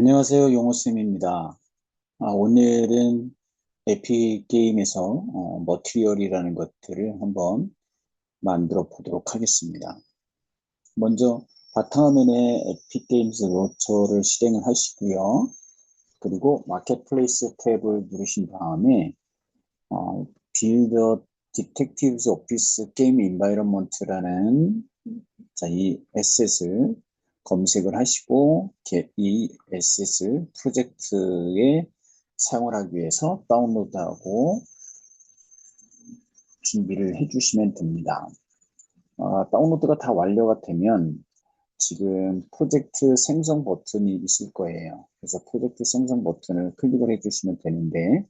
안녕하세요, 용호쌤입니다. 오늘은 에픽 게임에서 머티리얼이라는 것들을 한번 만들어 보도록 하겠습니다. 먼저 바탕화면에 에픽 게임즈 로처를 실행을 하시고요. 그리고 마켓플레이스 탭을 누르신 다음에 빌더 디텍티브즈 오피스 게임 인바이러먼트라는 이 에셋을 검색을 하시고 이 에셋을 프로젝트에 사용을 하기 위해서 다운로드하고 준비를 해주시면 됩니다. 다운로드가 다 완료가 되면 지금 프로젝트 생성 버튼이 있을 거예요. 그래서 프로젝트 생성 버튼을 클릭을 해주시면 되는데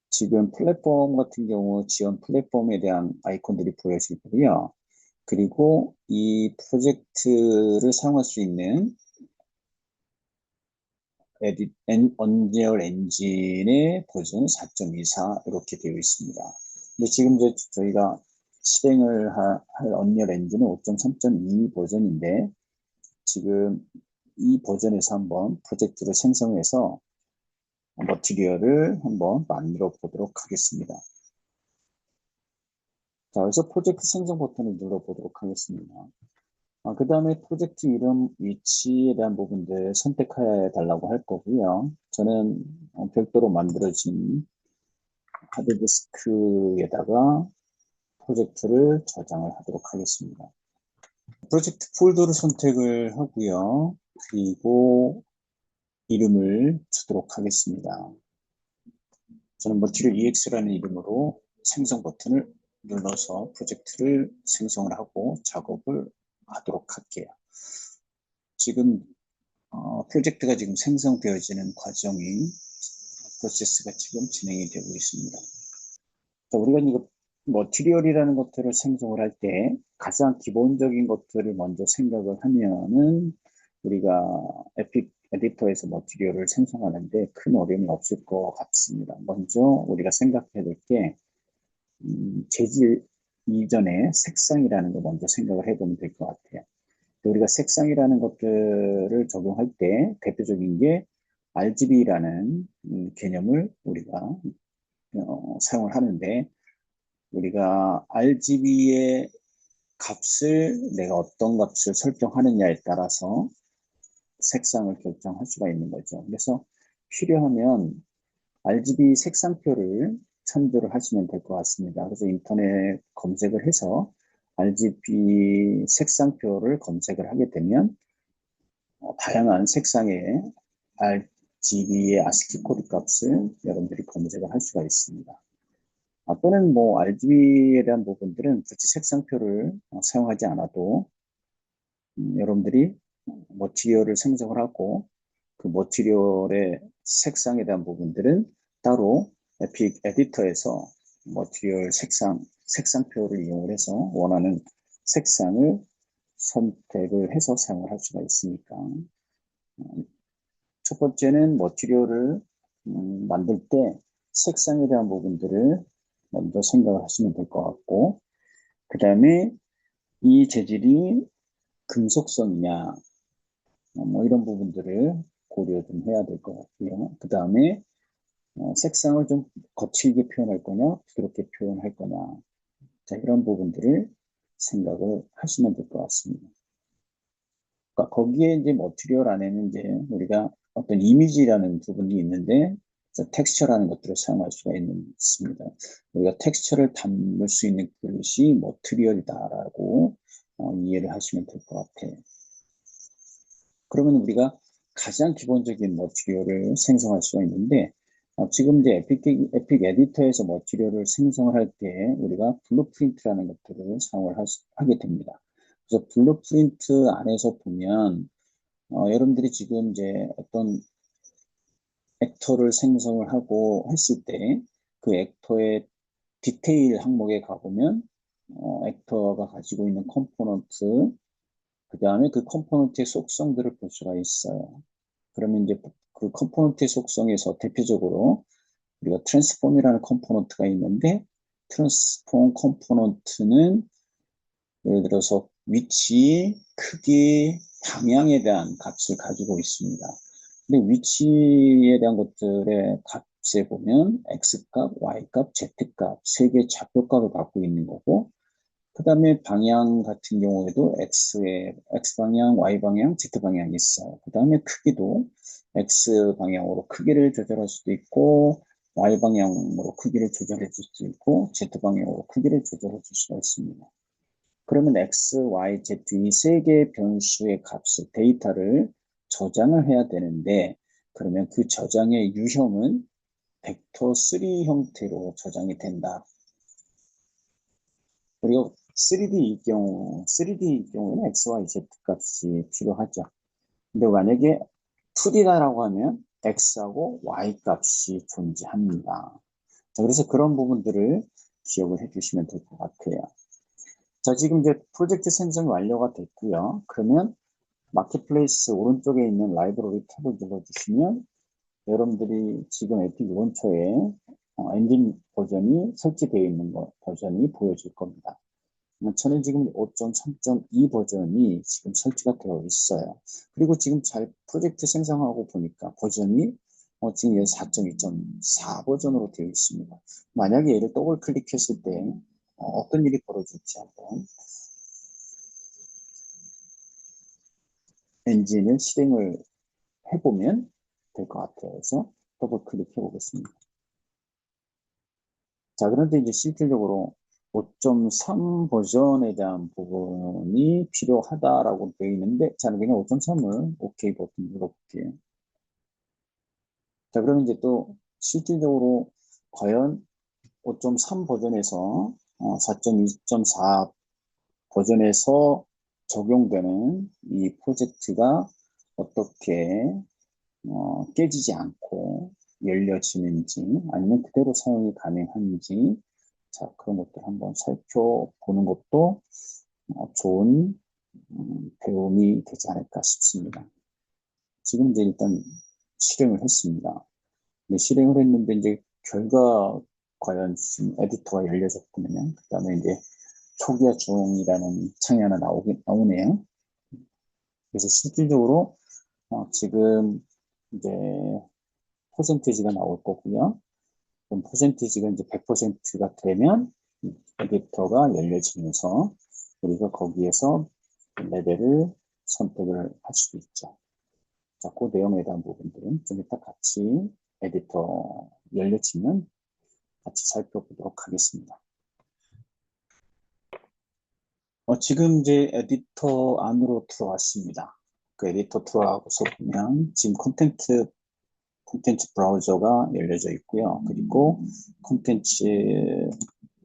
지금 플랫폼 같은 경우 지원 플랫폼에 대한 아이콘들이 보여지고요. 그리고 이 프로젝트를 사용할 수 있는 언리얼 엔진의 버전 4.24 이렇게 되어 있습니다. 근데 지금 이제 저희가 실행을 할 언리얼 엔진은 5.3.2 버전인데 지금 이 버전에서 한번 프로젝트를 생성해서 머티리얼을 한번 만들어 보도록 하겠습니다. 자, 그래서 프로젝트 생성 버튼을 눌러 보도록 하겠습니다. 그 다음에 프로젝트 이름, 위치에 대한 부분들 선택해 달라고 할 거고요. 저는 별도로 만들어진 하드디스크에다가 프로젝트를 저장을 하도록 하겠습니다. 프로젝트 폴더를 선택을 하고요. 그리고 이름을 주도록 하겠습니다. 저는 머티리얼 EX라는 이름으로 생성 버튼을 눌러서 프로젝트를 생성을 하고 작업을 하도록 할게요. 지금 프로젝트가 지금 생성되어지는 과정이 프로세스가 지금 진행이 되고 있습니다. 자, 우리가 이거 머티리얼이라는 것들을 생성을 할 때 가장 기본적인 것들을 먼저 생각을 하면은 우리가 에픽 에디터에서 머티리얼을 생성하는데 큰 어려움이 없을 것 같습니다. 먼저 우리가 생각해야 될 게 재질 이전에 색상이라는 거 먼저 생각을 해보면 될 것 같아요. 우리가 색상이라는 것들을 적용할 때 대표적인 게 RGB라는 개념을 우리가 사용을 하는데 우리가 RGB의 값을 내가 어떤 값을 설정하느냐에 따라서 색상을 결정할 수가 있는 거죠. 그래서 필요하면 RGB 색상표를 첨부를 하시면 될 것 같습니다. 그래서 인터넷 검색을 해서 RGB 색상표를 검색을 하게 되면 다양한 색상의 RGB의 아스키 코드 값을 여러분들이 검색을 할 수가 있습니다. 또는 뭐 RGB에 대한 부분들은 굳이 색상표를 사용하지 않아도 여러분들이 머티리얼을 생성을 하고 그 머티리얼의 색상에 대한 부분들은 따로 에픽 에디터에서 머티리얼 색상표를 이용을 해서 원하는 색상을 선택을 해서 사용을 할 수가 있으니까 첫 번째는 머티리얼을 만들 때 색상에 대한 부분들을 먼저 생각을 하시면 될 것 같고 그 다음에 이 재질이 금속성이냐 뭐 이런 부분들을 고려 좀 해야 될 것 같고요. 그 다음에 색상을 좀 거칠게 표현할 거냐 부드럽게 표현할 거냐 자, 이런 부분들을 생각을 하시면 될 것 같습니다. 그러니까 거기에 이제 머티리얼 안에는 이제 우리가 어떤 이미지라는 부분이 있는데 텍스처라는 것들을 사용할 수가 있습니다. 우리가 텍스처를 담을 수 있는 그릇이 머티리얼이다라고 이해를 하시면 될 것 같아요. 그러면 우리가 가장 기본적인 머티리얼을 생성할 수가 있는데 지금 이제 에픽 에디터에서 머티리얼을 생성을 할 때 우리가 블루프린트라는 것들을 사용을 하게 됩니다. 그래서 블루프린트 안에서 보면 여러분들이 지금 이제 어떤 액터를 생성을 하고 했을 때 그 액터의 디테일 항목에 가보면 액터가 가지고 있는 컴포넌트 그 다음에 그 컴포넌트의 속성들을 볼 수가 있어요. 그러면 이제 그 컴포넌트의 속성에서 대표적으로 우리가 트랜스폼이라는 컴포넌트가 있는데 트랜스폼 컴포넌트는 예를 들어서 위치, 크기, 방향에 대한 값을 가지고 있습니다. 근데 위치에 대한 것들의 값에 보면 X값, Y값, Z값 세 개의 좌표값을 갖고 있는 거고, 그 다음에 방향 같은 경우에도 X방향, Y방향, Z방향이 있어요. 그 다음에 크기도 X방향으로 크기를 조절할 수도 있고, Y방향으로 크기를 조절해 줄 수도 있고, Z방향으로 크기를 조절해 줄 수가 있습니다. 그러면 X, Y, Z 이 세 개의 변수의 값을, 데이터를 저장을 해야 되는데, 그러면 그 저장의 유형은 벡터 3 형태로 저장이 된다. 그리고 3D의 경우에는 X, Y, Z 값이 필요하죠. 근데 만약에 2D다라고 하면 X하고 Y 값이 존재합니다. 자, 그래서 그런 부분들을 기억을 해주시면 될 것 같아요. 자, 지금 이제 프로젝트 생성이 완료가 됐고요. 그러면 마켓플레이스 오른쪽에 있는 라이브러리 탭을 눌러주시면 여러분들이 지금 에픽 론처에 엔진 버전이 설치되어 있는 버전이 보여질 겁니다. 저는 지금 5.3.2 버전이 지금 설치가 되어 있어요. 그리고 지금 잘 프로젝트 생성하고 보니까 버전이 지금 4.2.4 버전으로 되어 있습니다. 만약에 얘를 더블 클릭했을 때 어떤 일이 벌어질지 한번 엔진을 실행을 해보면 될 것 같아요. 그래서 더블 클릭해 보겠습니다. 자, 그런데 이제 실질적으로 5.3 버전에 대한 부분이 필요하다라고 되어 있는데, 저는 그냥 5.3을 OK 버튼 눌러볼게요. 자, 그러면 이제 또 실질적으로 과연 5.3 버전에서 4.2.4 버전에서 적용되는 이 프로젝트가 어떻게 깨지지 않고 열려지는지 아니면 그대로 사용이 가능한지, 자, 그런 것들 한번 살펴보는 것도 좋은 배움이 되지 않을까 싶습니다. 지금 이제 일단 실행을 했습니다. 실행을 했는데 이제 결과 과연 지금 에디터가 열려졌거든요. 그 다음에 이제 초기화 중이라는 창이 하나 나오네요. 그래서 실질적으로 지금 이제 퍼센티지가 나올 거고요. 그럼 퍼센티지가 이제 100%가 되면 에디터가 열려지면서 우리가 거기에서 레벨을 선택을 할 수도 있죠. 자, 그 내용에 대한 부분들은 좀 이따 같이 에디터 열려지면 같이 살펴보도록 하겠습니다. 지금 이제 에디터 안으로 들어왔습니다. 그 에디터 들어가고서 보면 지금 콘텐츠 브라우저가 열려져 있고요. 그리고 콘텐츠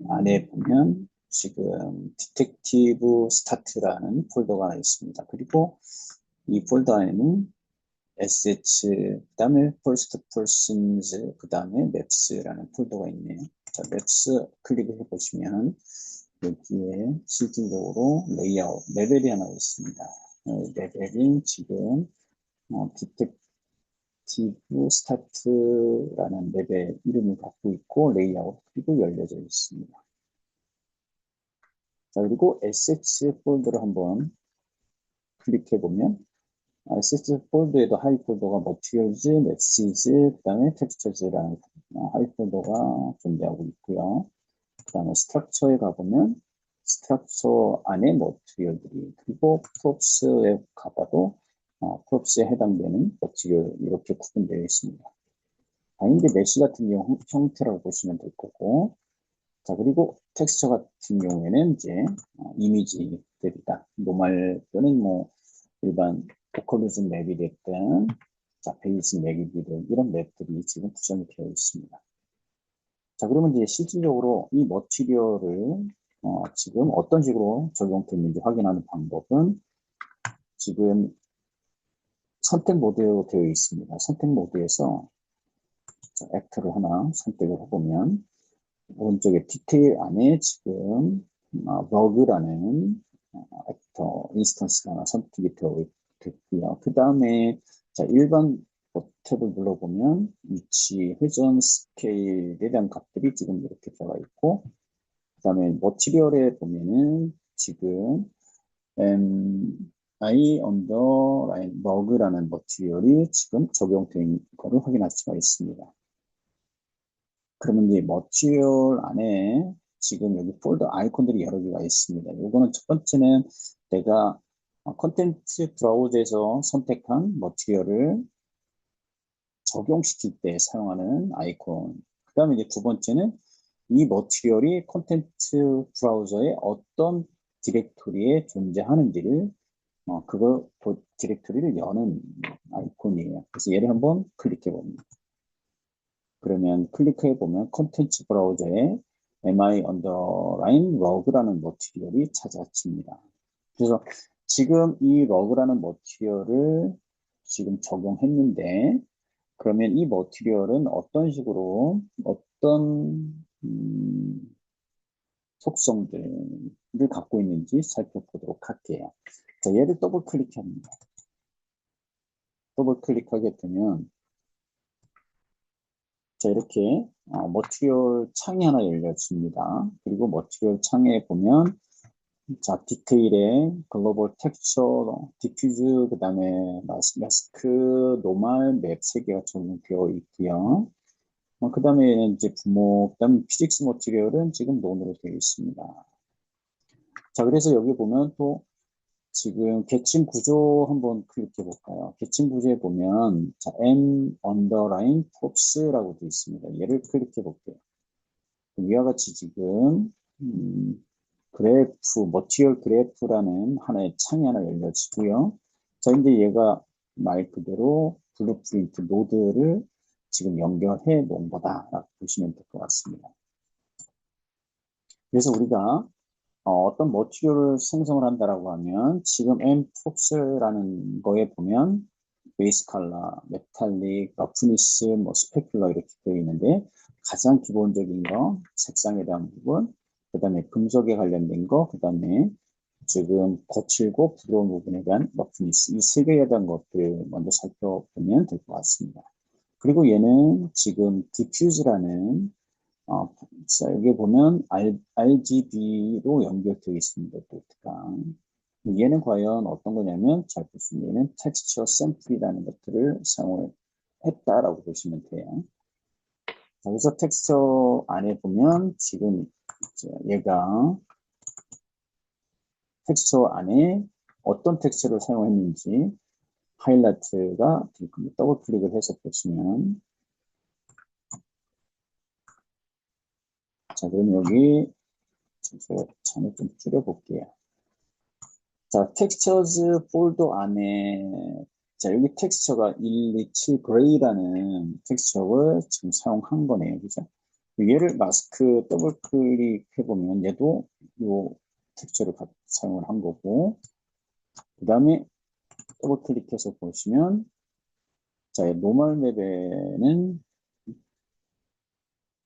안에 보면 지금 디텍티브 스타트라는 폴더가 있습니다. 그리고 이 폴더 안에는 SH, 그 다음에 First Persons, 그 다음에 Maps라는 폴더가 있네요. 자, Maps 클릭을 해보시면 여기에 실질적으로 레이아웃, 레벨이 하나 있습니다. 레벨이 지금 디텍티브 스타트라는 레벨 이름을 갖고 있고 레이아웃 그리고 열려져 있습니다. 자, 그리고 SH 폴더를 한번 클릭해 보면 SH 폴더에도 하이 폴더가 머티리얼즈, 메시지, 그 다음에 텍스처즈라는 하이 폴더가 존재하고 있고요. 그 다음에 스트럭처에 가보면 스트럭처 안에 머티리얼들이, 그리고 프롭스에 가봐도 프롭스에 해당되는 머티리얼 이렇게 구분되어 있습니다. 바인드 메시 같은 경우 형태라고 보시면 될 거고, 자, 그리고 텍스처 같은 경우에는 이제 이미지들이다. 노멀 또는 뭐 일반 보컬리즘 맵이 됐든, 자, 베이스 맵이든 이런 맵들이 지금 구성이 되어 있습니다. 자, 그러면 이제 실질적으로 이 머티리얼을 지금 어떤 식으로 적용됐는지 확인하는 방법은 지금 선택 모드로 되어 있습니다. 선택 모드에서 액터를 하나 선택을 해보면 오른쪽에 디테일 안에 지금 러그라는 액터 인스턴스가 하나 선택이 되어 있고요. 그 다음에 자, 일반 탭을 눌러보면 위치, 회전, 스케일에 대한 값들이 지금 이렇게 들어가 있고, 그 다음에 머티리얼에 보면은 지금 I underline rug라는 머티리얼이 지금 적용된 거를 확인할 수가 있습니다. 그러면 이 머티리얼 안에 지금 여기 폴더 아이콘들이 여러 개가 있습니다. 이거는 첫 번째는 내가 컨텐츠 브라우저에서 선택한 머티리얼을 적용시킬 때 사용하는 아이콘. 그 다음에 이제 두 번째는 이 머티리얼이 콘텐츠 브라우저의 어떤 디렉토리에 존재하는지를 그 디렉토리를 여는 아이콘이에요. 그래서 얘를 한번 클릭해 봅니다. 그러면 클릭해 보면 콘텐츠 브라우저에 mi underline rug라는 머티리얼이 찾아집니다. 그래서 지금 이 rug라는 머티리얼을 지금 적용했는데 그러면 이 머티리얼은 어떤 식으로 어떤 속성들을 갖고 있는지 살펴보도록 할게요. 자, 얘를 더블 클릭합니다. 더블 클릭하게 되면 자, 이렇게 머티리얼 창이 하나 열렸습니다. 그리고 머티리얼 창에 보면 자, 디테일에 글로벌 텍스처, 디퓨즈, 그 다음에 마스크, 노멀, 맵 3개가 적용되어 있고요. 그 다음에 이제 부모, 그 다음에 피직스 머티리얼은 지금 논으로 되어 있습니다. 자, 그래서 여기 보면 또 지금 계층 구조 한번 클릭해 볼까요? 계층 구조에 보면 자, M underline tops라고 되어 있습니다. 얘를 클릭해 볼게요. 위와 같이 지금 그래프, 머티리얼 그래프라는 하나의 창이 하나 열려지고요. 자, 근데 얘가 말 그대로 블루프린트 노드를 지금 연결해 놓은 거다라고 보시면 될 것 같습니다. 그래서 우리가 어떤 머티리얼을 생성을 한다라고 하면 지금 mpops라는 거에 보면 베이스 컬러, 메탈릭, 러프니스, 뭐 스페큘러 이렇게 되어 있는데 가장 기본적인 거 색상에 대한 부분, 그 다음에 금속에 관련된 거, 그 다음에 지금 거칠고 부드러운 부분에 대한 러프니스 이 세 개에 대한 것들 먼저 살펴보면 될 것 같습니다. 그리고 얘는 지금 디퓨즈라는 자, 여기 보면 RGB로 연결되어 있습니다. 또트가 얘는 과연 어떤 거냐면 잘 보시면 얘는 텍스처 샘플이라는 것들을 사용을 했다라고 보시면 돼요. 자, 그래서 텍스처 안에 보면 지금 얘가 텍스처 안에 어떤 텍스처를 사용했는지 하이라이트가 될 겁니다. 더블 클릭을 해서 보시면 자, 그럼 여기 제가 창을 좀 줄여볼게요. 자, 텍스처즈 폴더 안에 자, 여기 텍스처가 127 그레이라는 텍스처를 지금 사용한 거네요. 그죠? 얘를 마스크 더블 클릭해 보면 얘도 이 텍스처를 사용을 한 거고 그 다음에 더블 클릭해서 보시면 자, 노멀 맵에는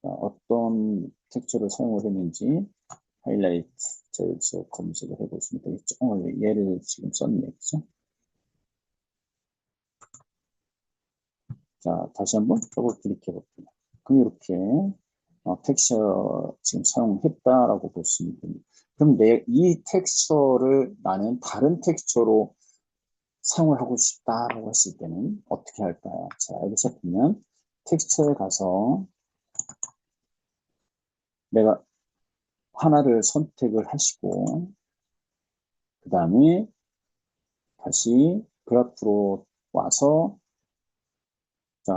어떤 텍스처를 사용을 했는지 하이라이트 저에서 검색을 해보시면 되겠죠. 얘를 지금 썼네. 그죠? 자, 다시 한번 더블 클릭해 볼게요. 그럼 이렇게 텍스처 지금 사용했다라고 볼 수 있습니다. 그럼 이 텍스처를 나는 다른 텍스처로 사용을 하고 싶다라고 했을 때는 어떻게 할까요? 자, 여기서 보면 텍스처에 가서 내가 하나를 선택을 하시고 그 다음에 다시 그래프로 와서 자,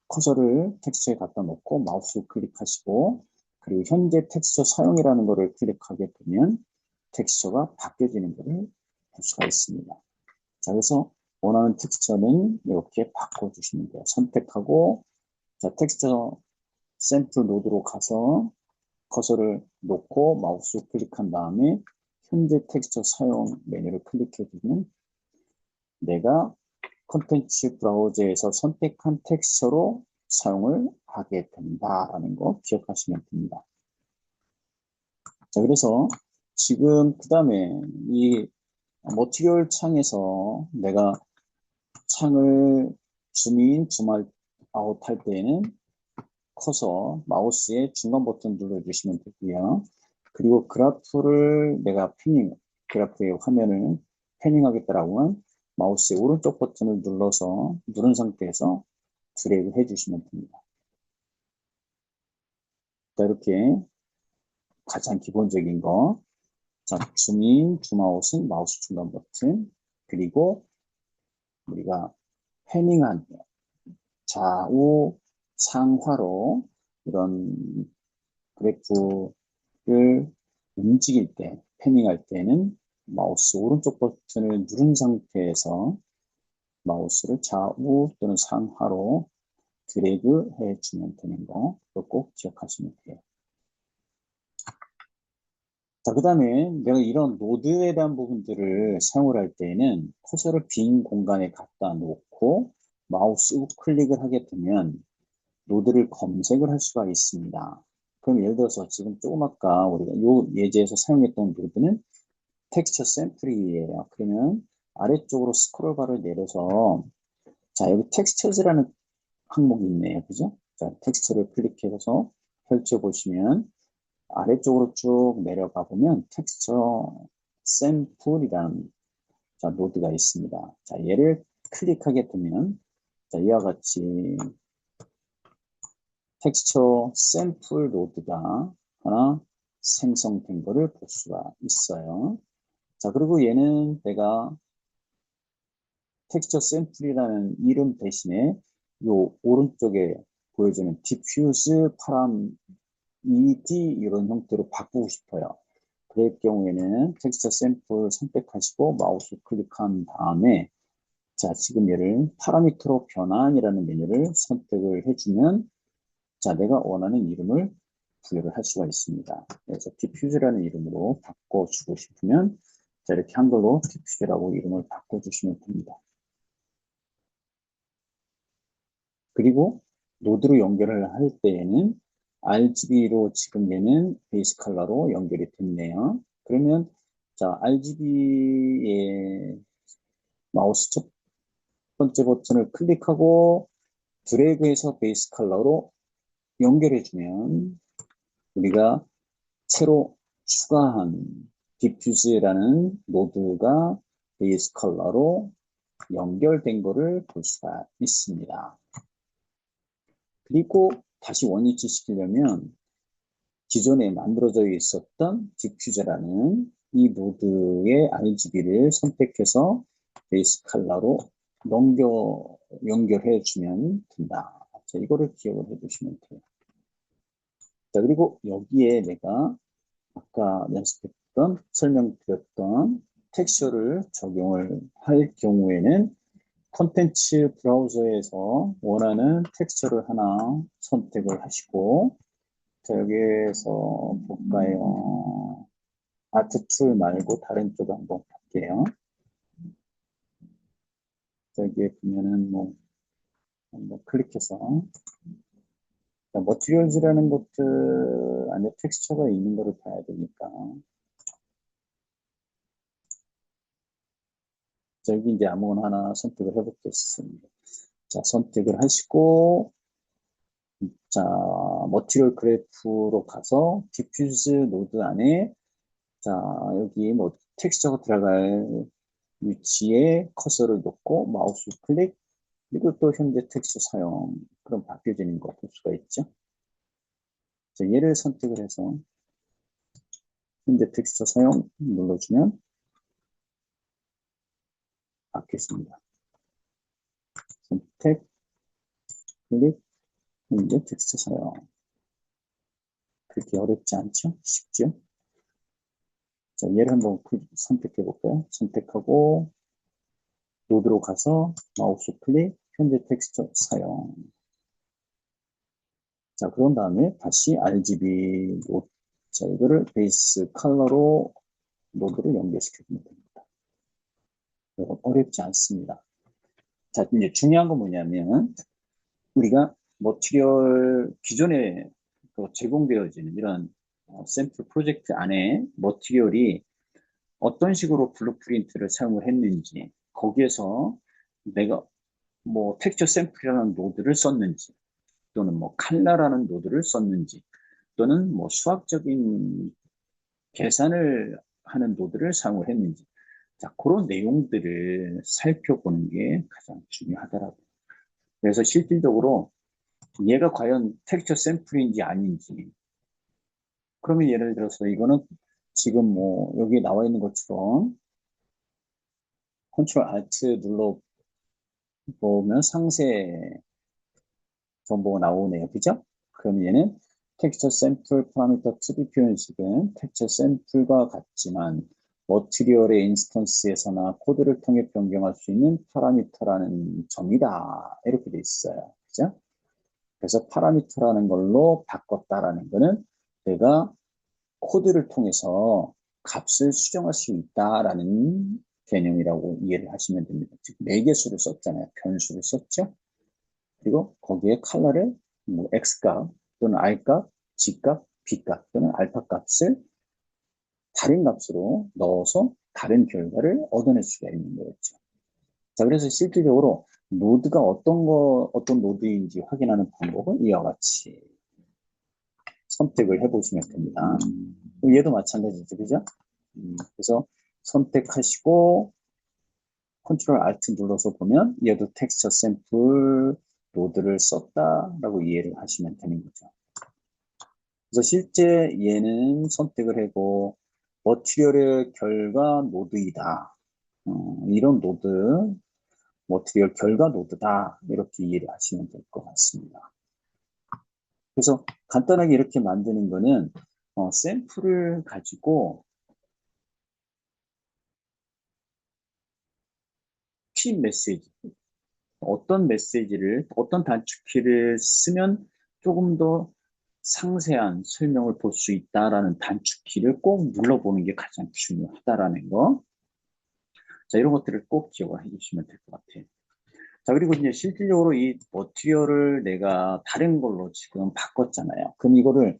커서를 텍스처에 갖다 놓고 마우스 클릭하시고 그리고 현재 텍스처 사용이라는 것을 클릭하게 되면 텍스처가 바뀌어지는 것을 볼 수가 있습니다. 자, 그래서 원하는 텍스처는 이렇게 바꿔주시면 돼요. 선택하고 자, 텍스처 샘플 노드로 가서 커서를 놓고 마우스 클릭한 다음에 현재 텍스처 사용 메뉴를 클릭해 주면 내가 콘텐츠 브라우저에서 선택한 텍스처로 사용을 하게 된다라는 거 기억하시면 됩니다. 자, 그래서 지금 그 다음에 이 머티리얼 창에서 내가 창을 줌인, 줌아웃 할 때에는 커서 마우스의 중간 버튼 눌러주시면 되고요. 그리고 그래프를 내가 그래프의 화면을 패닝하겠다라고 하면 마우스의 오른쪽 버튼을 누른 상태에서 드래그 해주시면 됩니다. 자, 이렇게 가장 기본적인 거. 자, 줌인, 줌아웃은 마우스 중간 버튼. 그리고 우리가 패닝한 좌우 상하로 이런 그래프를 움직일 때, 패닝할 때는 마우스 오른쪽 버튼을 누른 상태에서 마우스를 좌우 또는 상하로 드래그 해주면 되는 거, 그거 꼭 기억하시면 돼요. 자, 그 다음에 내가 이런 노드에 대한 부분들을 사용을 할 때에는 커서를 빈 공간에 갖다 놓고 마우스 우클릭을 하게 되면 노드를 검색을 할 수가 있습니다. 그럼 예를 들어서 지금 조금 아까 우리가 이 예제에서 사용했던 노드는 텍스처 샘플이에요. 그러면 아래쪽으로 스크롤 바를 내려서 자, 여기 텍스처즈라는 항목이 있네요. 그죠? 자, 텍스처를 클릭해서 펼쳐보시면 아래쪽으로 쭉 내려가 보면 텍스처 샘플이라는 자, 노드가 있습니다. 자, 얘를 클릭하게 되면 자, 이와 같이 텍스처 샘플 노드가 하나 생성된 거를 볼 수가 있어요. 자, 그리고 얘는 내가 텍스처 샘플이라는 이름 대신에 요 오른쪽에 보여주는 디퓨즈 파람 ED 이런 형태로 바꾸고 싶어요. 그럴 경우에는 텍스처 샘플 선택하시고 마우스 클릭한 다음에 자, 지금 얘를 파라미터로 변환이라는 메뉴를 선택을 해주면 자, 내가 원하는 이름을 부여를 할 수가 있습니다. 그래서 디퓨즈라는 이름으로 바꿔주고 싶으면 자, 이렇게 한글로 디퓨즈라고 이름을 바꿔주시면 됩니다. 그리고 노드로 연결을 할 때에는 RGB로 지금 얘는 베이스 컬러로 연결이 됐네요. 그러면 자, RGB의 마우스 첫 번째 버튼을 클릭하고 드래그해서 베이스 컬러로 연결해주면 우리가 새로 추가한 디퓨즈라는 노드가 베이스 컬러로 연결된 것을 볼 수가 있습니다. 그리고 다시 원위치 시키려면 기존에 만들어져 있었던 디퓨저라는 이 노드의 RGB를 선택해서 베이스 컬러로 연결해 주면 된다. 자, 이거를 기억을 해 두시면 돼요. 자, 그리고 여기에 내가 아까 연습했던, 설명드렸던 텍스처를 적용을 할 경우에는 콘텐츠 브라우저에서 원하는 텍스처를 하나 선택을 하시고 자, 여기에서 볼까요? 아트 툴 말고 다른 쪽 한번 볼게요. 여기에 보면은 뭐 한번 클릭해서 머티리얼즈라는 것들 안에 텍스처가 있는 거를 봐야 되니까 자, 여기 이제 아무거나 하나 선택을 해보겠습니다. 자, 선택을 하시고 자, 머티리얼 그래프로 가서 디퓨즈 노드 안에 자, 여기 뭐 텍스처가 들어갈 위치에 커서를 놓고 마우스 클릭 그리고 또 현재 텍스트 사용 그럼 바뀌어지는 거 볼 수가 있죠. 자, 얘를 선택을 해서 현재 텍스트 사용 눌러주면 바뀌었습니다. 선택 클릭 현재 텍스트 사용 그렇게 어렵지 않죠? 쉽죠? 자, 얘를 한번 선택해 볼까요? 선택하고 노드로 가서 마우스 클릭 현재 텍스트 사용 자, 그런 다음에 다시 RGB 노드 자, 이거를 베이스 컬러로 노드를 연결시켜주면 됩니다. 이건 어렵지 않습니다. 자, 이제 중요한 건 뭐냐면, 우리가 머티리얼, 기존에 제공되어지는 이런 샘플 프로젝트 안에 머티리얼이 어떤 식으로 블루프린트를 사용을 했는지, 거기에서 내가 뭐 텍스처 샘플이라는 노드를 썼는지, 또는 뭐 칼라라는 노드를 썼는지, 또는 뭐 수학적인 계산을 하는 노드를 사용을 했는지, 자, 그런 내용들을 살펴보는 게 가장 중요하더라고요. 그래서 실질적으로 얘가 과연 텍스처 샘플인지 아닌지. 그러면 예를 들어서 이거는 지금 뭐 여기 나와 있는 것처럼 컨트롤 알트 눌러 보면 상세 정보가 나오네요. 그죠? 그럼 얘는 텍스처 샘플 파라미터 2D 표현식은 텍스처 샘플과 같지만 머티리얼의 인스턴스에서나 코드를 통해 변경할 수 있는 파라미터라는 점이다. 이렇게 돼 있어요. 그죠? 그래서 파라미터라는 걸로 바꿨다라는 거는 내가 코드를 통해서 값을 수정할 수 있다라는 개념이라고 이해를 하시면 됩니다. 즉, 매개수를 썼잖아요. 변수를 썼죠. 그리고 거기에 컬러를 뭐 X값 또는 R값, G값, B값 또는 알파 값을 다른 값으로 넣어서 다른 결과를 얻어낼 수가 있는 거였죠. 자, 그래서 실질적으로 노드가 어떤 노드인지 확인하는 방법은 이와 같이 선택을 해보시면 됩니다. 얘도 마찬가지죠, 그죠? 그래서 선택하시고 컨트롤 알트 눌러서 보면 얘도 텍스처 샘플 노드를 썼다라고 이해를 하시면 되는 거죠. 그래서 실제 얘는 선택을 하고 머티리얼의 결과 노드이다. 이런 노드, 머티리얼 결과 노드다. 이렇게 이해를 하시면 될 것 같습니다. 그래서 간단하게 이렇게 만드는 거는 샘플을 가지고 키 메시지, 어떤 메시지를, 어떤 단축키를 쓰면 조금 더 상세한 설명을 볼 수 있다라는 단축키를 꼭 눌러보는 게 가장 중요하다라는 거. 자, 이런 것들을 꼭 기억을 해주시면 될 것 같아요. 자, 그리고 이제 실질적으로 이 머티리얼을 내가 다른 걸로 지금 바꿨잖아요. 그럼 이거를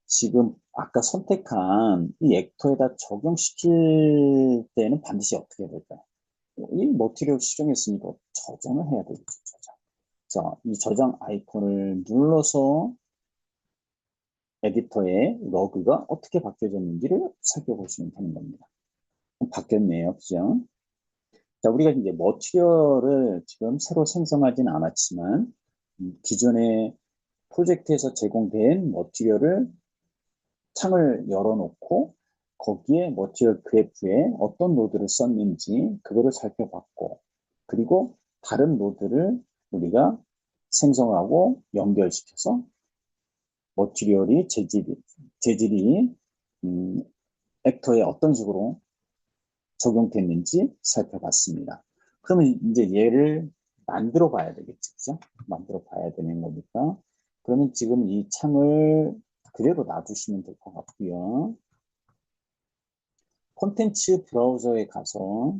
지금 아까 선택한 이 액터에다 적용시킬 때는 반드시 어떻게 해야 될까요? 이 머티리얼 수정했으니까 저장을 해야 되겠죠, 저장. 자, 이 저장 아이콘을 눌러서 에디터에 러그가 어떻게 바뀌어졌는지를 살펴보시면 되는 겁니다. 바뀌었네요, 그죠? 자, 우리가 이제 머티리얼을 지금 새로 생성하진 않았지만, 기존의 프로젝트에서 제공된 머티리얼을 창을 열어놓고, 거기에 머티리얼 그래프에 어떤 노드를 썼는지, 그거를 살펴봤고, 그리고 다른 노드를 우리가 생성하고 연결시켜서 머티리얼이 재질이 액터에 어떤 식으로 적용됐는지 살펴봤습니다. 그러면 이제 얘를 만들어 봐야 되겠죠. 그죠? 만들어 봐야 되는 거니까. 그러면 지금 이 창을 그대로 놔두시면 될 것 같고요. 콘텐츠 브라우저에 가서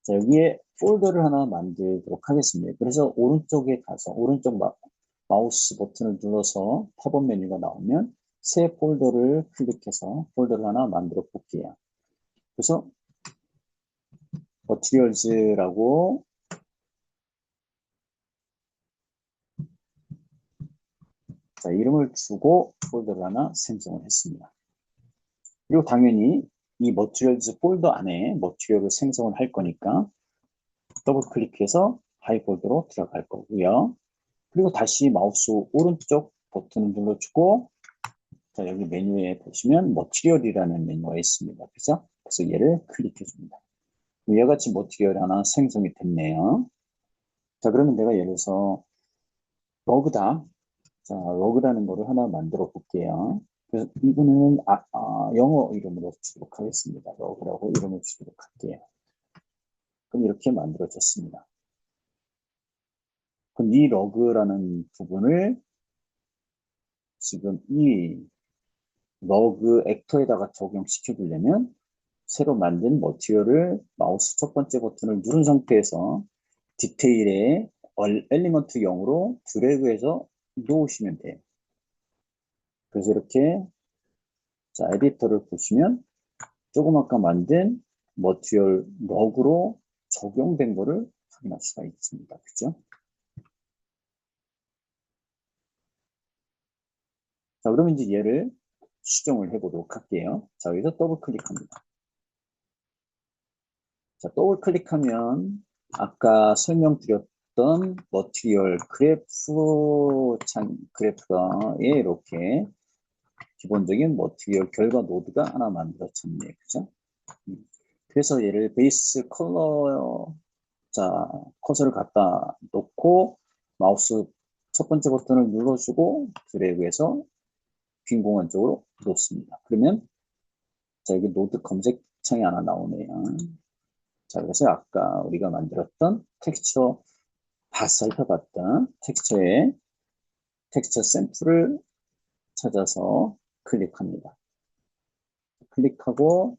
자, 여기에 폴더를 하나 만들도록 하겠습니다. 그래서 오른쪽에 가서 오른쪽 마우스 버튼을 눌러서 팝업 메뉴가 나오면 새 폴더를 클릭해서 폴더를 하나 만들어 볼게요. 그래서 머티리얼즈라고 자, 이름을 주고 폴더를 하나 생성을 했습니다. 그리고 당연히 이 머티리얼즈 폴더 안에 머티리얼을 생성을 할 거니까 더블 클릭해서 하이 폴더로 들어갈 거고요. 그리고 다시 마우스 오른쪽 버튼을 눌러주고 자, 여기 메뉴에 보시면 머티리얼이라는 메뉴가 있습니다. 그죠? 그래서 얘를 클릭해 줍니다. 이와 같이 머티리얼 하나 생성이 됐네요. 자, 그러면 내가 예를 들어서 러그다. 자, 러그라는 거를 하나 만들어 볼게요. 그래서 이거는 영어 이름으로 주도록 하겠습니다. 러그라고 이름을 주도록 할게요. 그럼 이렇게 만들어졌습니다. 그럼 이 러그라는 부분을 지금 이 러그 액터에다가 적용시켜 주려면 새로 만든 머티리얼을 마우스 첫 번째 버튼을 누른 상태에서 디테일에 엘리먼트 0으로 드래그해서 놓으시면 돼요. 그래서 이렇게 자, 에디터를 보시면 조금 아까 만든 머티리얼 러그로 적용된 거를 확인할 수가 있습니다. 그죠? 자, 그러면 이제 얘를 수정을 해보도록 할게요. 자, 여기서 더블 클릭합니다. 자, 더블 클릭하면 아까 설명드렸던 머티리얼 그래프 그래프가 이렇게 기본적인 머티리얼 결과 노드가 하나 만들어졌네요. 그죠? 그래서 얘를 베이스 컬러, 자, 커서를 갖다 놓고 마우스 첫 번째 버튼을 눌러주고 드래그해서 빈 공간 쪽으로 놓습니다. 그러면 자, 여기 노드 검색창이 하나 나오네요. 자, 그래서 아까 우리가 만들었던 텍스처, 살펴봤던 텍스처 샘플을 찾아서 클릭합니다. 클릭하고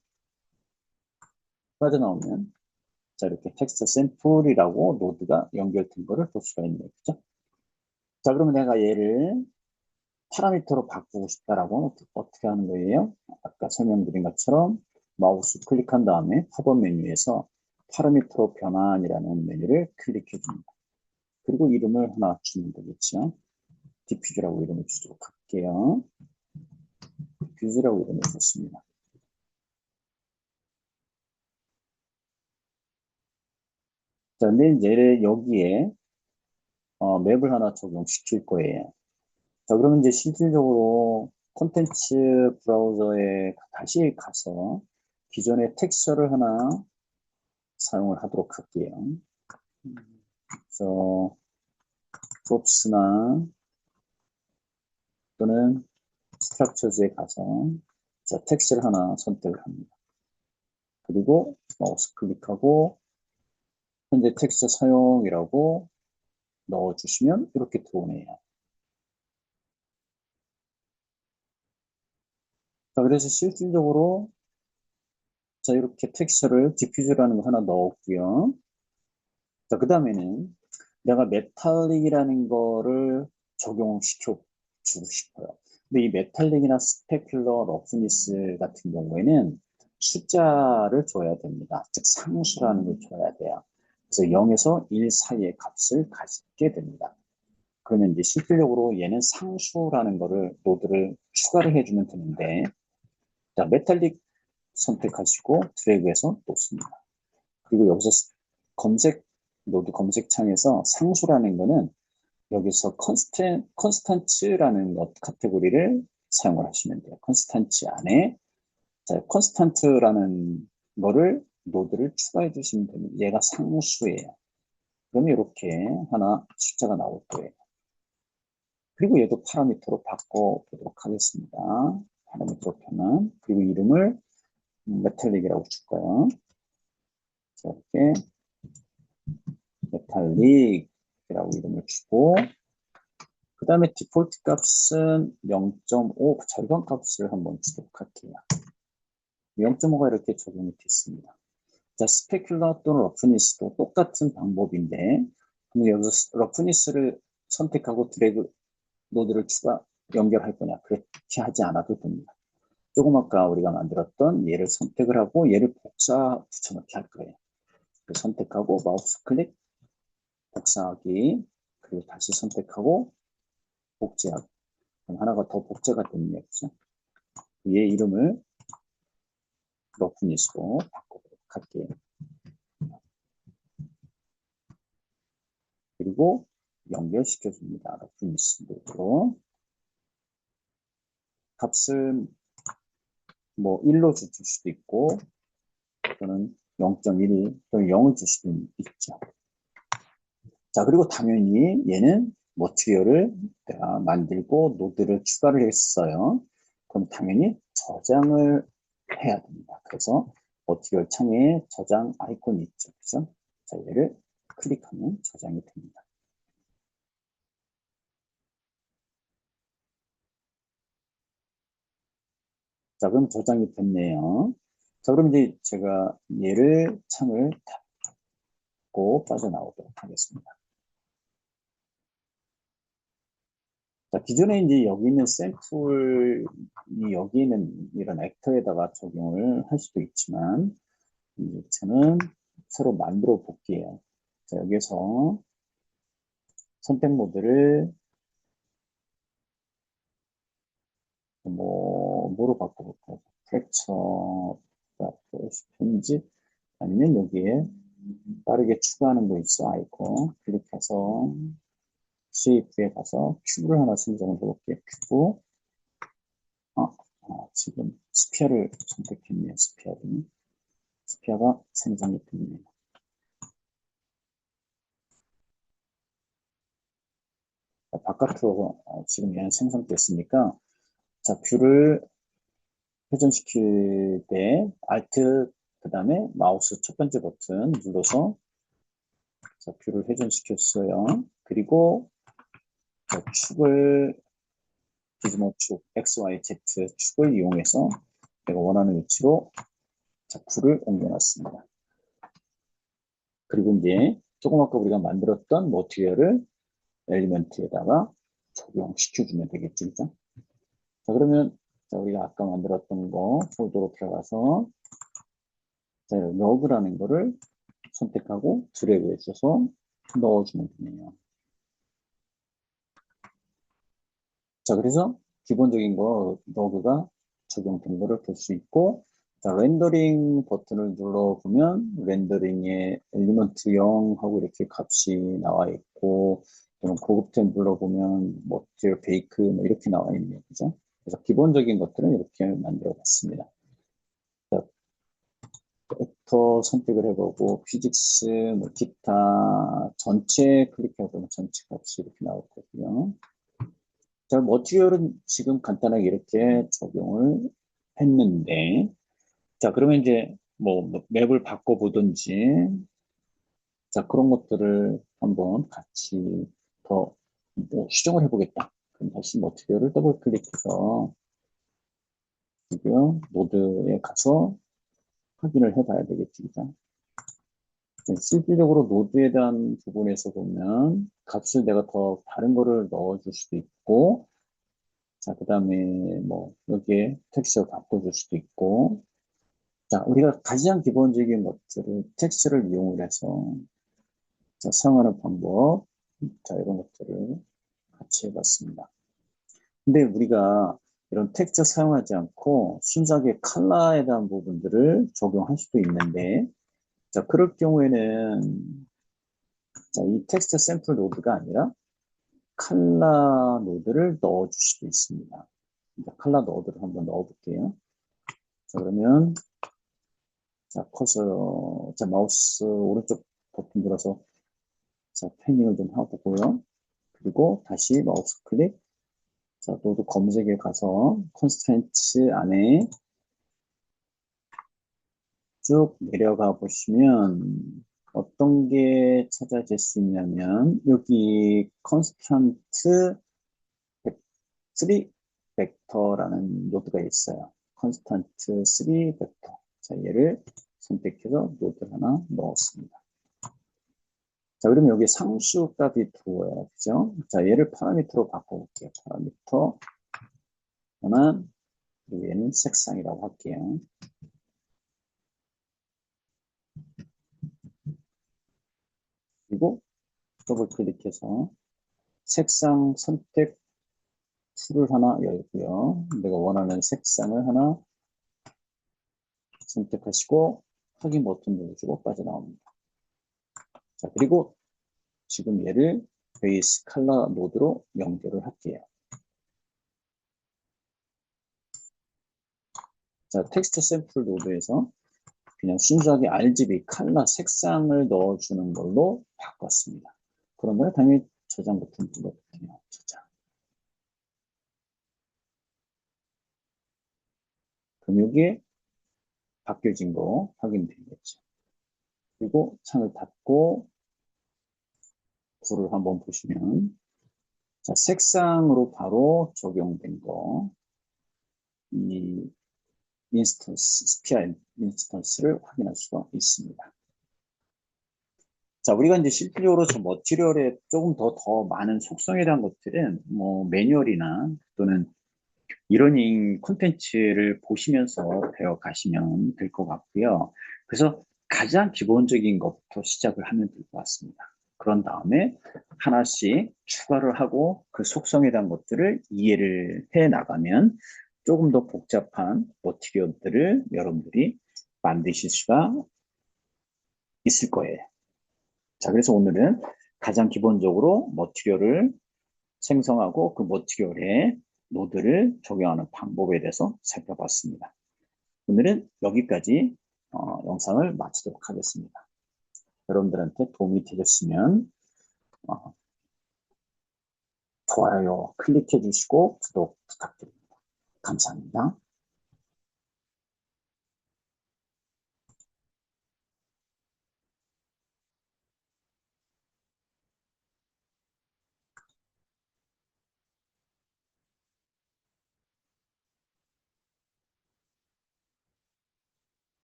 빠져나오면 자, 이렇게 텍스처 샘플이라고 노드가 연결된 거를 볼 수가 있네요. 그죠? 자, 그러면 내가 얘를 파라미터로 바꾸고 싶다라고 하면 어떻게 하는 거예요? 아까 설명드린 것처럼 마우스 클릭한 다음에 팝업 메뉴에서 파라미터 변환이라는 메뉴를 클릭해 줍니다. 그리고 이름을 하나 주면 되겠죠. 디퓨즈라고 이름을 주도록 할게요. 디퓨즈라고 이름을 줬습니다. 자, 근데 이제 여기에 맵을 하나 적용시킬 거예요. 자, 그러면 이제 실질적으로 콘텐츠 브라우저에 다시 가서 기존의 텍스처를 하나 사용을 하도록 할게요. 그래서 props나 또는 structures에 가서 자, 텍스처를 하나 선택을 합니다. 그리고 마우스 클릭하고 현재 텍스처 사용이라고 넣어주시면 이렇게 들어오네요. 자, 그래서 실질적으로 자, 이렇게 텍스처를 디퓨즈라는 거 하나 넣었고요. 자, 그 다음에는 내가 메탈릭이라는 거를 적용시켜 주고 싶어요. 근데 이 메탈릭이나 스페큘러 러프니스 같은 경우에는 숫자를 줘야 됩니다. 즉 상수라는 걸 줘야 돼요. 그래서 0에서 1 사이의 값을 가지게 됩니다. 그러면 이제 실질적으로 얘는 상수라는 거를 노드를 추가를 해주면 되는데, 자, 메탈릭 선택하시고 드래그해서 놓습니다. 그리고 여기서 검색, 노드 검색창에서 상수라는 거는 여기서 컨스탄츠라는 것 카테고리를 사용을 하시면 돼요. 컨스탄츠 안에, 자, 컨스탄트라는 거를 노드를 추가해 주시면 됩니다. 얘가 상수예요. 그러면 이렇게 하나 숫자가 나올 거예요. 그리고 얘도 파라미터로 바꿔보도록 하겠습니다. 파라미터 변환. 그리고 이름을 메탈릭이라고 줄까요? 자, 이렇게 메탈릭이라고 이름을 주고, 그 다음에 디폴트 값은 0.5 절반 값을 한번 주도록 할게요. 0.5가 이렇게 적용이 됐습니다. 자, 스페큘러 또는 러프니스도 똑같은 방법인데, 그럼 여기서 러프니스를 선택하고 드래그 노드를 연결할 거냐? 그렇게 하지 않아도 됩니다. 조금 아까 우리가 만들었던 얘를 선택을 하고 얘를 복사 붙여넣기 할 거예요. 선택하고 마우스 클릭, 복사하기, 그리고 다시 선택하고 복제하기. 그럼 하나가 더 복제가 됐네요. 그죠? 얘 이름을 러프니스로 바꿔보도록 할게요. 그리고 연결시켜줍니다. 러프니스 노드로. 값은 뭐 1로 줄 수도 있고 또는 0.1 또는 0을 줄 수도 있죠. 자, 그리고 당연히 얘는 머티리얼을 내가 만들고 노드를 추가를 했어요. 그럼 당연히 저장을 해야 됩니다. 그래서 머티리얼 창에 저장 아이콘이 있죠. 그죠? 자, 얘를 클릭하면 저장이 됩니다. 자, 그럼 저장이 됐네요. 자, 그럼 이제 제가 얘를 창을 닫고 빠져나오도록 하겠습니다. 자, 기존에 이제 여기 있는 샘플이 여기 있는 이런 액터에다가 적용을 할 수도 있지만, 이제 저는 새로 만들어 볼게요. 자, 여기서 선택 모드를 뭐로 바꿔볼까요? 캡처, 편집. 아니면 여기에 빠르게 추가하는 거 있어. 아이콘 클릭해서 쉐이프에 가서 큐브를 하나 선정을 해볼게요. 큐브. 지금 스피어를 선택했네요. 스피어가 생성이 됐네요. 바깥으로 지금 얘는 생성됐으니까, 자, 뷰를 회전시킬 때 Alt 그 다음에 마우스 첫 번째 버튼 눌러서, 자, 뷰를 회전시켰어요. 그리고 자, 축을 기즈모 축 X, Y, Z 축을 이용해서 내가 원하는 위치로 자, 뷰를 옮겨놨습니다. 그리고 이제 조금 아까 우리가 만들었던 머티리얼을 엘리먼트에다가 적용시켜주면 되겠죠. 그죠? 자, 그러면 자, 우리가 아까 만들었던 거 폴더로 들어가서 자, 러그라는 거를 선택하고 드래그 해줘서 넣어주면 되네요. 자, 그래서 기본적인 거 러그가 적용된 거를 볼 수 있고, 자, 렌더링 버튼을 눌러보면 렌더링에 엘리먼트 0 하고 이렇게 값이 나와 있고, 또는 고급 탭 눌러보면 머티리얼 베이크 뭐 이렇게 나와 있네요. 그죠? 그래서 기본적인 것들은 이렇게 만들어 봤습니다. 자, 벡터 선택을 해보고 피직스, 뭐 기타 전체 클릭해보면 전체 값이 이렇게 나올 거고요. 자, 머티리얼은 지금 간단하게 이렇게 적용을 했는데, 자, 그러면 이제 뭐 맵을 바꿔보든지, 자, 그런 것들을 한번 같이 더 수정을 해보겠다. 그럼 다시 머티리얼을 더블 클릭해서 지금 노드에 가서 확인을 해봐야 되겠지, 그죠? 실질적으로 노드에 대한 부분에서 보면 값을 내가 더 다른 거를 넣어줄 수도 있고, 자, 그 다음에 뭐 여기에 텍스처 바꿔줄 수도 있고, 자, 우리가 가장 기본적인 것들을 텍스처를 이용을 해서 자, 사용하는 방법, 자, 이런 것들을 같이 해봤습니다. 근데 우리가 이런 텍스처 사용하지 않고 순수하게 컬러에 대한 부분들을 적용할 수도 있는데, 자, 그럴 경우에는 자, 이 텍스처 샘플 노드가 아니라 컬러 노드를 넣어줄 수도 있습니다. 컬러 노드를 한번 넣어볼게요. 자, 그러면 자, 커서 자, 마우스 오른쪽 버튼 눌러서 자, 패닝을 좀 하고요. 그리고 다시 마우스 클릭. 자, 노드 검색에 가서 컨스트랜트 안에 쭉 내려가 보시면 어떤 게 찾아질 수 있냐면 여기 컨스턴트 3 벡터라는 노드가 있어요. 컨스턴트 3 벡터. 자, 얘를 선택해서 노드 하나 넣었습니다. 자, 그러면 여기 상수 값이 들어와요. 그죠? 자, 얘를 파라미터로 바꿔볼게요. 파라미터 하나, 그리고 얘는 색상이라고 할게요. 그리고 더블 클릭해서 색상 선택 툴을 하나 열고요. 내가 원하는 색상을 하나 선택하시고 확인 버튼 누르시고 빠져나옵니다. 자, 그리고 지금 얘를 베이스 컬러 노드로 연결을 할게요. 자, 텍스트 샘플 노드에서 그냥 순수하게 RGB 컬러 색상을 넣어주는 걸로 바꿨습니다. 그러면 당연히 저장 버튼 눌러볼게요. 저장. 그럼 여기에 바뀌어진 거 확인되겠죠. 그리고 창을 닫고 툴을 한번 보시면 자, 색상으로 바로 적용된 거, 이 인스턴스, 스피어 인스턴스를 확인할 수가 있습니다. 자, 우리가 이제 실질적으로 저 머티리얼에 조금 더 많은 속성에 대한 것들은 뭐 매뉴얼이나 또는 이러닝 콘텐츠를 보시면서 배워가시면 될 것 같고요. 그래서 가장 기본적인 것부터 시작을 하면 될 것 같습니다. 그런 다음에 하나씩 추가를 하고 그 속성에 대한 것들을 이해를 해 나가면 조금 더 복잡한 머티리얼들을 여러분들이 만드실 수가 있을 거예요. 자, 그래서 오늘은 가장 기본적으로 머티리얼을 생성하고 그 머티리얼에 노드를 적용하는 방법에 대해서 살펴봤습니다. 오늘은 여기까지 영상을 마치도록 하겠습니다. 여러분들한테 도움이 되셨으면 좋아요 클릭해 주시고 구독 부탁드립니다. 감사합니다.